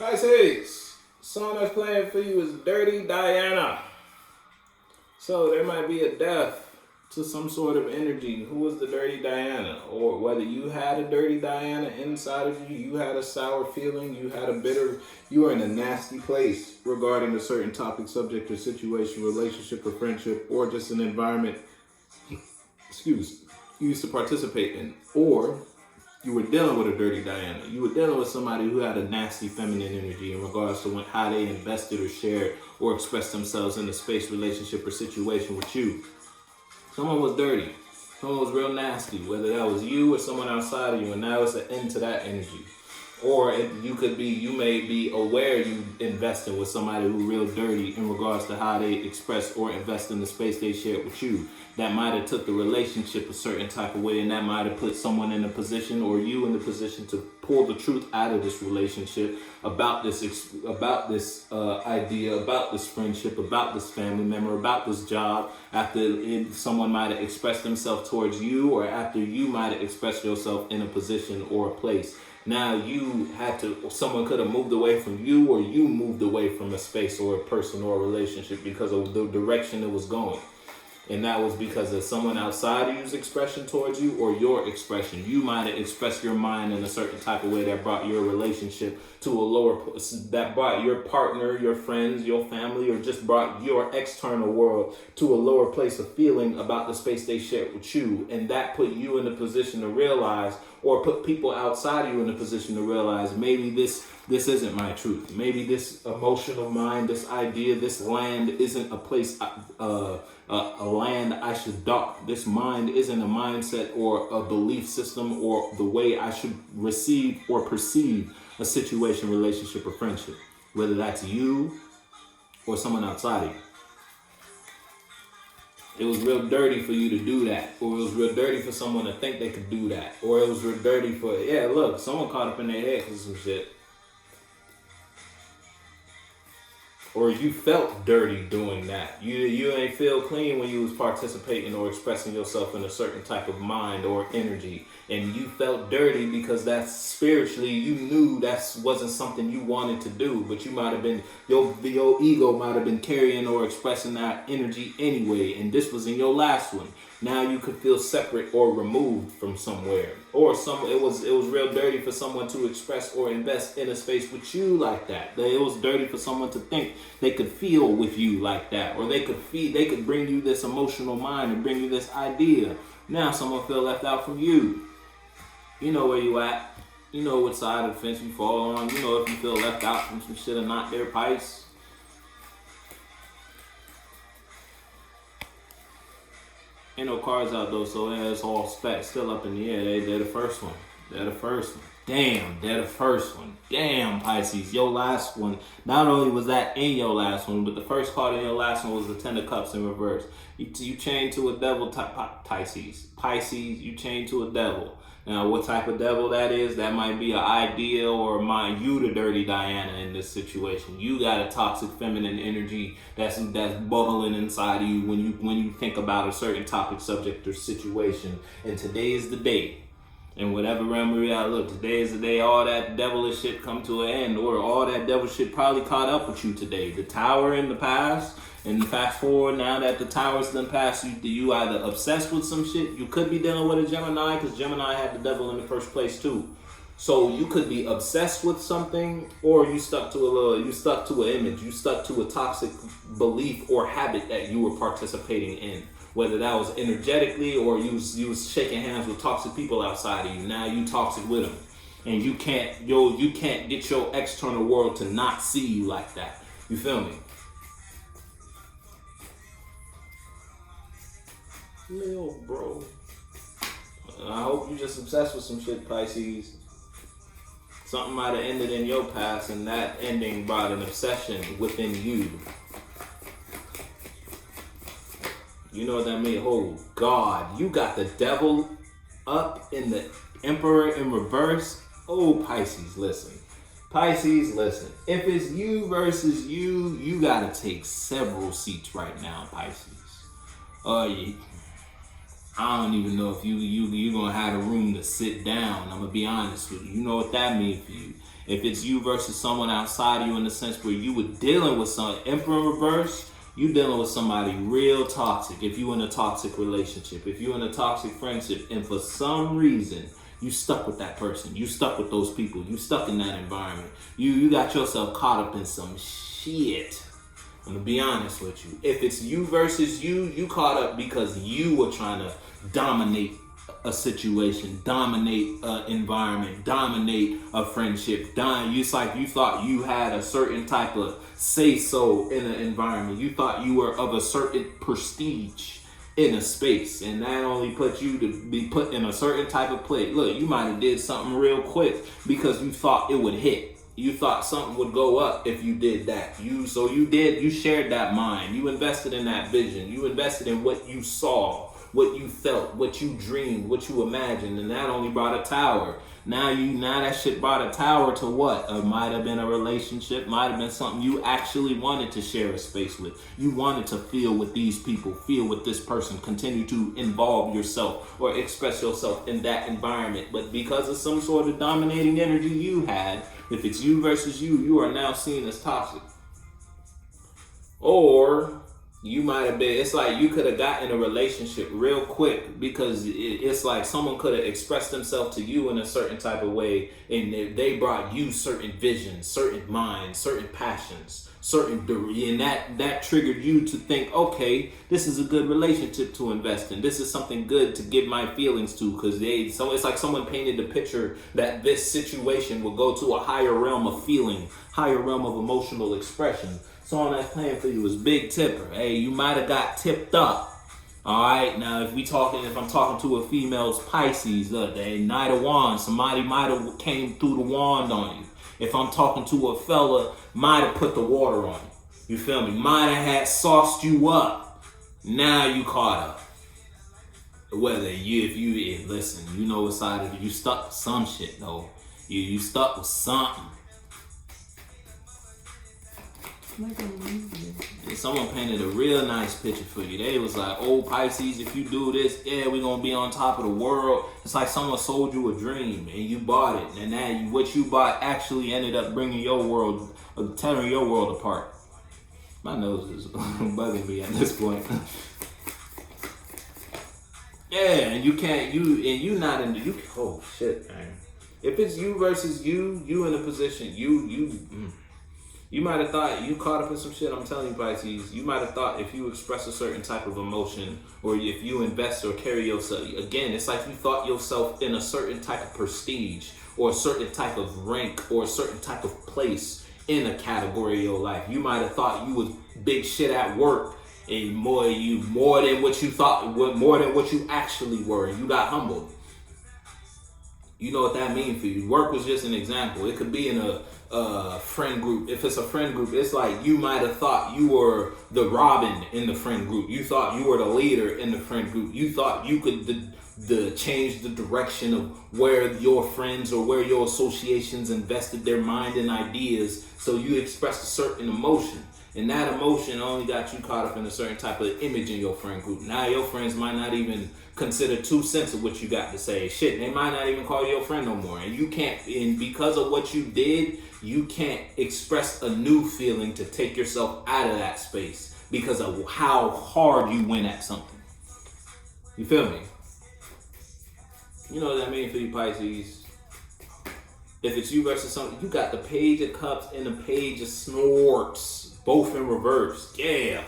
Pisces, song that's playing for you is Dirty Diana. So there might be a death to some sort of energy. Who was the Dirty Diana? Or whether you had a Dirty Diana inside of you, you had a sour feeling, you had a bitter, you were in a nasty place regarding a certain topic, subject, or situation, relationship, or friendship, or just an environment, you used to participate in. Or you were dealing with a Dirty Diana. You were dealing with somebody who had a nasty feminine energy in regards to how they invested or shared or expressed themselves in a space, relationship, or situation with you. Someone was dirty. Someone was real nasty, whether that was you or someone outside of you, and now it's an end to that energy. Or you may be aware you investing with somebody who real dirty in regards to how they express or invest in the space they shared with you. That might have took the relationship a certain type of way, and that might have put someone in a position or you in the position to pull the truth out of this relationship about this idea, about this friendship, about this family member, about this job, after someone might have expressed themselves towards you, or after you might have expressed yourself in a position or a place. Now someone could have moved away from you, or you moved away from a space or a person or a relationship because of the direction it was going. And that was because of someone outside of you's expression towards you, or your expression. You might have expressed your mind in a certain type of way that brought your relationship to a lower, that brought your partner, your friends, your family, or just brought your external world to a lower place of feeling about the space they shared with you. And that put you in a position to realize, or put people outside of you in a position to realize, maybe this isn't my truth. Maybe this emotional mind, this idea, this land isn't a place, a land I should dock. This mind isn't a mindset or a belief system or the way I should receive or perceive a situation, relationship, or friendship, whether that's you or someone outside of you. It was real dirty for you to do that, or it was real dirty for someone to think they could do that, or it was real dirty for, someone caught up in their head for some shit. Or you felt dirty doing that. You ain't feel clean when you was participating or expressing yourself in a certain type of mind or energy. And you felt dirty because that's spiritually, you knew that wasn't something you wanted to do. But you might have been, your ego might have been carrying or expressing that energy anyway. And this was in your last one. Now you could feel separate or removed from somewhere. Or it was real dirty for someone to express or invest in a space with you like that. It was dirty for someone to think they could feel with you like that. Or they could bring you this emotional mind and bring you this idea. Now someone feel left out from you. You know where you at. You know what side of the fence you fall on. You know if you feel left out from some shit or not there, Pisces. Ain't no cards out though, so it's all still up in the air. They're the first one. They're the first one. Damn, they're the first one. Damn, Pisces, your last one. Not only was that in your last one, but the first card in your last one was the Ten of Cups in reverse. You chained to a devil, Pisces. Pisces, you chained to a devil. Now, what type of devil that is, that might be an idea, or mind you, the Dirty Diana in this situation. You got a toxic feminine energy that's bubbling inside of you when you think about a certain topic, subject, or situation. And today is the day. In whatever realm we're at, look, today is the day all that devilish shit come to an end, or all that devil shit probably caught up with you today. The tower in the past, and fast forward now that the tower's done passed, you either obsessed with some shit. You could be dealing with a Gemini, because Gemini had the devil in the first place too. So you could be obsessed with something, or you stuck to an image, you stuck to a toxic belief or habit that you were participating in. Whether that was energetically, or you was shaking hands with toxic people outside of you. Now you toxic with them, and you can't get your external world to not see you like that. You feel me? Lil, bro. I hope you just obsessed with some shit, Pisces. Something might have ended in your past, and that ending brought an obsession within you. You know what that means? Oh, God. You got the devil up in the Emperor in reverse. Oh, Pisces, listen. Pisces, listen. If it's you versus you, you got to take several seats right now, Pisces. I don't even know if you're going to have the room to sit down. I'm going to be honest with you. You know what that means for you. If it's you versus someone outside of you in the sense where you were dealing with some Emperor reverse, you dealing with somebody real toxic. If you in a toxic relationship, if you in a toxic friendship, and for some reason you stuck with that person, you stuck with those people, you stuck in that environment, you got yourself caught up in some shit. I'm gonna be honest with you. If it's you versus you caught up because you were trying to dominate a situation, dominate an environment, dominate a friendship. It's like you thought you had a certain type of say-so in an environment. You thought you were of a certain prestige in a space, and that only put you to be put in a certain type of place. Look, you might have did something real quick because you thought it would hit. You thought something would go up if you did that. You shared that mind. You invested in that vision. You invested in what you saw, what you felt, what you dreamed, what you imagined, and that only brought a tower. Now that shit brought a tower to what? It might have been a relationship, might have been something you actually wanted to share a space with. You wanted to feel with these people, feel with this person, continue to involve yourself or express yourself in that environment. But because of some sort of dominating energy you had, if it's you versus you are now seen as toxic. Or you might have been, it's like you could have gotten a relationship real quick because it's like someone could have expressed themselves to you in a certain type of way, and they brought you certain visions, certain minds, certain passions, and that triggered you to think, okay, this is a good relationship to invest in. This is something good to give my feelings to, so it's like someone painted the picture that this situation will go to a higher realm of feeling, higher realm of emotional expression. Song that's playing for you is Big Tipper. Hey, you might have got tipped up. All right, now if I'm talking to a female's Pisces, look, they Knight of Wands, somebody might have came through the wand on you. If I'm talking to a fella, might have put the water on you. You feel me? Might have had sauced you up. Now you caught up. Listen, you know what side of it, you stuck with some shit though. You stuck with something. And someone painted a real nice picture for you. They was like, oh, Pisces, if you do this, yeah, we're going to be on top of the world. It's like someone sold you a dream and you bought it. And now what you bought actually ended up bringing your world, tearing your world apart. My nose is bugging me at this point. Yeah, and you not in the, oh shit, man. If it's you versus you in a position, you might have thought you caught up in some shit. I'm telling you, Pisces, you might have thought if you express a certain type of emotion or if you invest or carry yourself, again, it's like you thought yourself in a certain type of prestige or a certain type of rank or a certain type of place in a category of your life. You might have thought you was big shit at work and more than what you thought, more than what you actually were, and you got humbled. You know what that means for you. Work was just an example. It could be in a friend group. If it's a friend group, it's like you might have thought you were the Robin in the friend group. You thought you were the leader in the friend group. You thought you could change the direction of where your friends or where your associations invested their mind and ideas. So you expressed a certain emotion. And that emotion only got you caught up in a certain type of image in your friend group. Now your friends might not even consider 2 cents of what you got to say. Shit, they might not even call you your friend no more. And you can't, and because of what you did, you can't express a new feeling to take yourself out of that space because of how hard you went at something. You feel me? You know what that means for you, Pisces? If it's you versus something, you got the Page of Cups and the Page of Swords. Both in reverse. Yeah.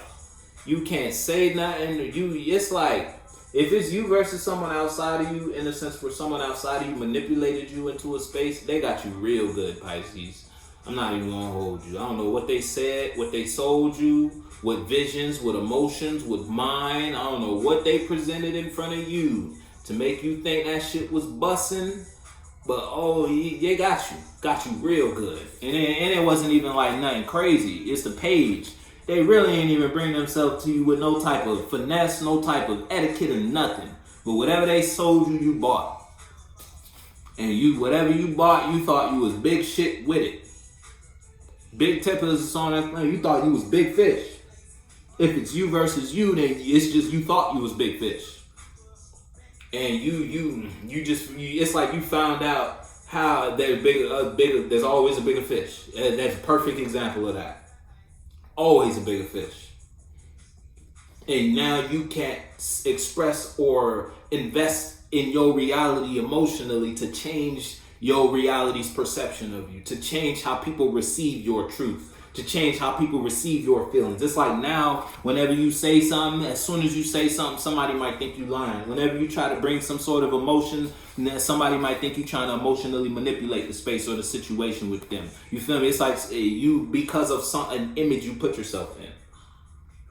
You can't say nothing. It's like, if it's you versus someone outside of you, in a sense where someone outside of you manipulated you into a space, they got you real good, Pisces. I'm not even gonna hold you. I don't know what they said, what they sold you, what visions, what emotions, what mind. I don't know what they presented in front of you to make you think that shit was bussin'. But they got you real good, and it wasn't even like nothing crazy. It's the Page. They really ain't even bring themselves to you with no type of finesse, no type of etiquette or nothing. But whatever they sold you, you bought, and whatever you bought, you thought you was big shit with it. Big Tipper is a song that you thought you was big fish. If it's you versus you, then it's just you thought you was big fish. And it's like you found out how there's there's always a bigger fish. That's a perfect example of that. Always a bigger fish. And now you can't express or invest in your reality emotionally to change your reality's perception of you, to change how people receive your truth, to change how people receive your feelings. It's like now, whenever you say something, as soon as you say something, somebody might think you lying. Whenever you try to bring some sort of emotion, somebody might think you trying to emotionally manipulate the space or the situation with them. You feel me? It's like you, because of an image you put yourself in.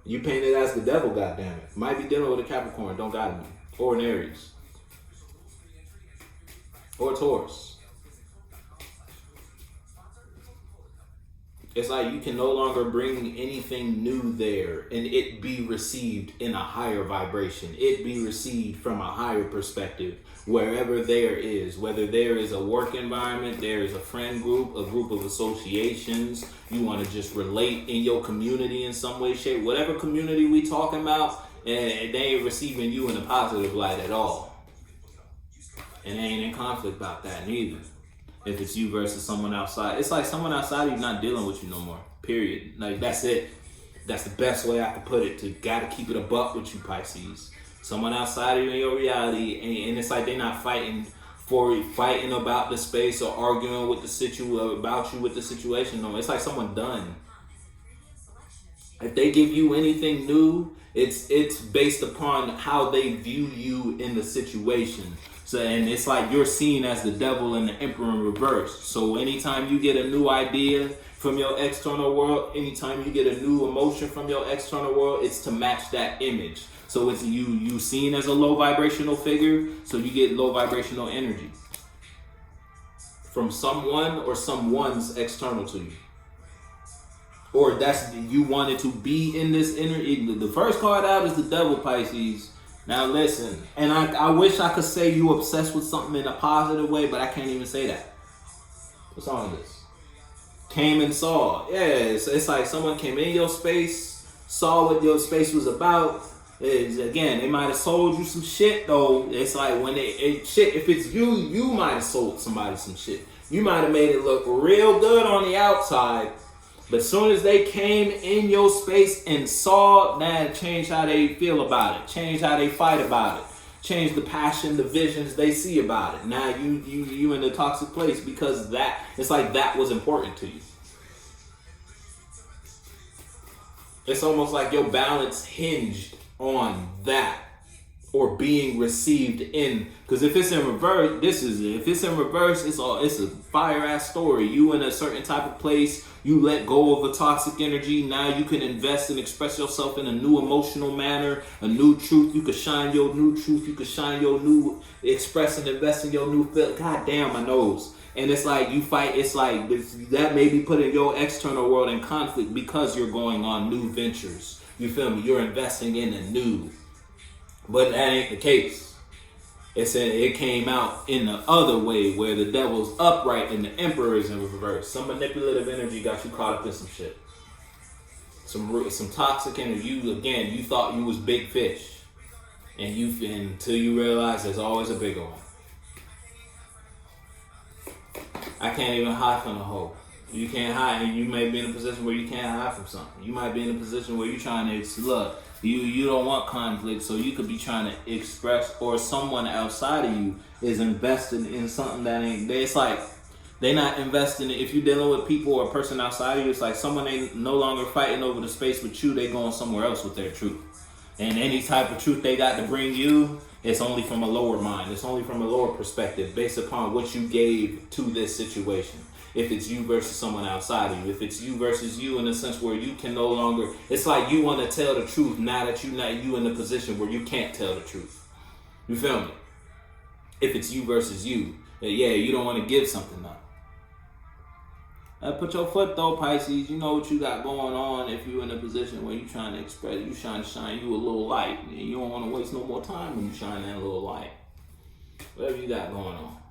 You painted as the devil, goddammit. Might be dealing with a Capricorn, don't got me. Or an Aries. Or a Taurus. It's like you can no longer bring anything new there and it be received in a higher vibration. It be received from a higher perspective wherever there is. Whether there is a work environment, there is a friend group, a group of associations. You want to just relate in your community in some way, shape. Whatever community we talking about, and they ain't receiving you in a positive light at all. And they ain't in conflict about that neither. If it's you versus someone outside. It's like someone outside of you not dealing with you no more. Period. Like, that's it. That's the best way I can put it. To gotta keep it a buck with you, Pisces. Someone outside of you in your reality, and it's like they're not fighting about the space or arguing with about you with the situation. No, it's like someone done. If they give you anything new, it's based upon how they view you in the situation. So, and it's like you're seen as the devil and the emperor in reverse. So anytime you get a new idea from your external world, anytime you get a new emotion from your external world, it's to match that image. So it's you seen as a low vibrational figure, so you get low vibrational energy from someone or someone's external to you. Or that's you wanted to be in this energy. The first card out is the devil, Pisces. Now listen, and I wish I could say you obsessed with something in a positive way, but I can't even say that. What's on this? Came and saw. Yeah, it's like someone came in your space, saw what your space was about. Again, they might have sold you some shit though. It's like when if it's you might have sold somebody some shit. You might have made it look real good on the outside. But as soon as they came in your space and saw that, changed how they feel about it, changed how they fight about it, changed the passion, the visions they see about it. Now you in a toxic place because that, it's like that was important to you. It's almost like your balance hinged on that or being received in. Because if it's in reverse, it's a fire ass story. You in a certain type of place, you let go of a toxic energy. Now you can invest and express yourself in a new emotional manner, a new truth. You can shine your new truth. You can shine your new, express and invest in your new feel. God damn, my nose. And it's like you fight. It's like that may be putting your external world in conflict because you're going on new ventures. You feel me? You're investing in a new. But that ain't the case. It came out in the other way where the devil's upright and the emperor is in reverse. Some manipulative energy got you caught up in some shit. Some toxic energy. You thought you was big fish. Until you realize there's always a bigger one. I can't even hide from the hole. You can't hide, and you may be in a position where you can't hide from something. You might be in a position where you're trying to look. You don't want conflict, so you could be trying to express, or someone outside of you is invested in something that ain't. It's like they're not investing. If you're dealing with people or a person outside of you, it's like someone ain't no longer fighting over the space with you. They going somewhere else with their truth, and any type of truth they got to bring you, it's only from a lower mind. It's only from a lower perspective, based upon what you gave to this situation. If it's you versus someone outside of you, if it's you versus you in a sense where you can no longer, it's like you want to tell the truth now that you in a position where you can't tell the truth. You feel me? If it's you versus you, yeah, you don't want to give something up. Put your foot though, Pisces. You know what you got going on. If you're in a position where you're trying to express, you trying to shine you a little light, and you don't want to waste no more time when you shine that little light. Whatever you got going on.